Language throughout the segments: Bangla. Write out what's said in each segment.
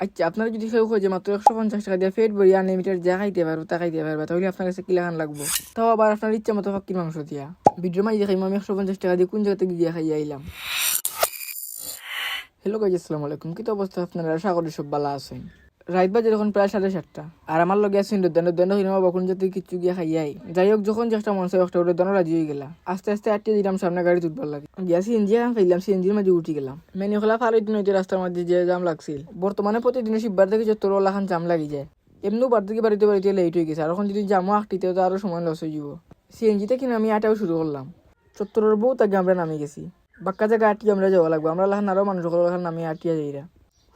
আচ্ছা, আপনারা যদি কেউ খোঁজে মাত্র 150 টাকা দিয়ে পেট ভরিয়ে আনলিমিটেড যা খাইতে পারবো তা খাইতে পারবা, তাহলে আপনার কাছে কি লাগান লাগবো? তাও আবার আপনার ইচ্ছা মতো ফাঁকির মাংস দিয়া। ভিডিওর মাঝে দেখাইম আমি 150 টাকা দিয়ে কোন জায়গা থেকে গিয়ে খাইয়ে আইলাম। হ্যালো গাইজ, আসসালামু আলাইকুম। কি তো অবস্থা আপনারা? আশা করি সব ভালো আছেন। রাত বাজে যখন প্রায় 7:30, আর আমার লগে আছেন রোদ্দান হইলাম বকুন যাতে কিছু গিয়ে খাইয়াই যাই হোক। যখন চেষ্টা মন চাই একটা রোদ্দান রাজি হয়ে গেলা। আস্তে আস্তে আটকে দিলাম সামনে গাড়ি তুলবার লাগে। গিয়া সিএনজি এখন খাইলাম, সিএনজির মাঝে উঠি গেলাম। মেনি খোলা ফার দিন হইতে রাস্তার মধ্যে যে জাম লাগছিল। বর্তমানে প্রতিদিন শিববার থেকে 70 খান জাম লাগি যায়। এমনিও বার থেকে বাড়িতে লেট হয়ে গেছে, আর এখন যদি জামও আঁকটিতে তো আরো সময় লস হয়ে যাব। সিএনজিতে কিনা আমি আটাও শুরু করলাম। চত্বরের বউ তাকে আমরা নামি গেছি। বাক্কা জায়গা আটিয়ে আমরা যাওয়া লাগবো। আমরা লাখান আরো মানুষ নামি আটিয়া যাইরা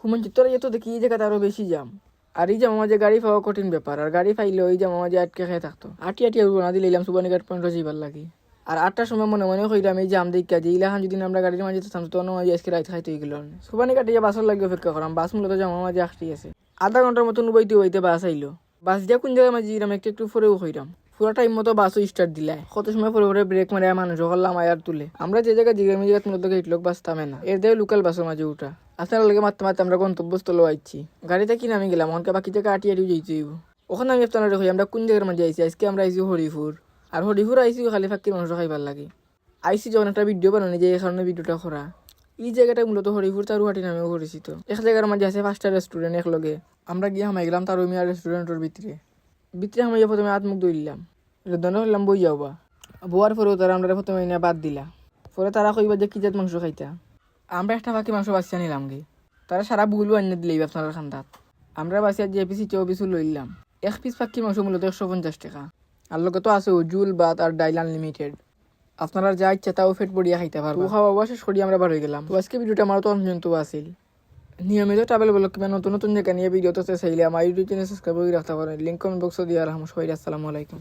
হুমান চিত্তরা যেত দেখি এই জায়গাতে আরো বেশি জাম। আর এই জামা মাঝে গাড়ি পাওয়া কঠিন ব্যাপার, আর গাড়ি পাইলে ওই জামা মাঝে আটকে খেয়ে থাকতো। আটিয়া উড়বো না দিলে এলাম সুবানীঘাট পয়েন্ট যাইবার লাগে। আর 8টার সময় মনে মনে হইলাম এই জাম দেখা যে ইলাখান যদি আমরা গাড়ির মাঝে থামতো তখন মাঝে আজকে রাত খাইতে গেল। সুবানীঘাটে বাসের লাগে অপেক্ষা করাম। বাস মূলত জামা মাঝে আটকে আছে। আধা ঘন্টার মতন উবাইতে বাস আইলো। বাস দিয়া কোন জায়গায় মাঝে ইরাম একটু পরেও হইলাম। পুরো টাইম মতো বাসও স্টার্ট দিলাই। কত সময় পরে ব্রেক মারে মানুষ করলাম আয়ার তুলে। আমরা যে জায়গায় জিগামি জায়গা মূলত গেট লোক বাস থামে না, এর দেয় লোকাল বাসের মাঝে উঠা। আপনারা লগে মারতে মারতে আমরা গন্তব্যস্থল আইছি। গাড়িতে কিনে আমি গেলাম, অনকে বাকি জায়গায় আটিয়ে যেতে হইব। ওখানে আমি আপনারা দেখি আমরা কোন জায়গার মাঝে আইছি। আজকে আমরা আইছি হরিপুর। আর হরিপুর আইছি খালি ফাঁকির মাংস খাইবার লাগে। আইসি যখন একটা ভিডিও বানানি যে এই কারণে ভিডিওটা করা। এই জায়গাটা মূলত হরিপুর তারুহাটি নামেও পরিচিত। এক জায়গার মাঝে আছে 5টা রেস্টুরেন্ট এক লগে। আমরা গিয়ে হামাই গেলাম তারুমিয়া রেস্টুরেন্টের ভিতরে হামাইয়া প্রথমে হাত মুখ ধরলাম, দণ্ড হইলাম বই যাওবা। বোয়ার পরেও তারা আমরা প্রথমে এনে বাদ দিলা। পরে তারা কইবা যে কি জাত মাংস খাইতা। আমরা একটা ফাঁকি মাংস বাঁচিয়ে নিলাম গে। তারা সারা বুগুলো আনিয়ে দিলেই আপনার খান্দাত। আমরা বাঁচিয়ে যে পিসি চেয়েও পিছু লইলাম। এক পিস ফাঁকি মাংস মূলত 150 টাকা। আর লোকে তো আছে জুল ভাত আর ডাইল আনলিমিটেড। আপনারা যা ইচ্ছা তাও ফেট পড়িয়া খাইতে পারবো। খাওয়া শেষ করিয়া আমরা বার হয়ে গেলাম। তো আজকে ভিডিওটা আমার তো অন্তত আসিল। নিয়মিত ট্রাভেল ব্লগ কিংবা নতুন নতুন জায়গা নিয়ে ভিডিও তো চাইলে আমার ইউটিউব চ্যানেল সাবস্ক্রাইব করে রাখতে পারেন। লিঙ্ক কমেন্ট বক্সে দিয়ে রাখলাম। সবাই আসসালামু আলাইকুম।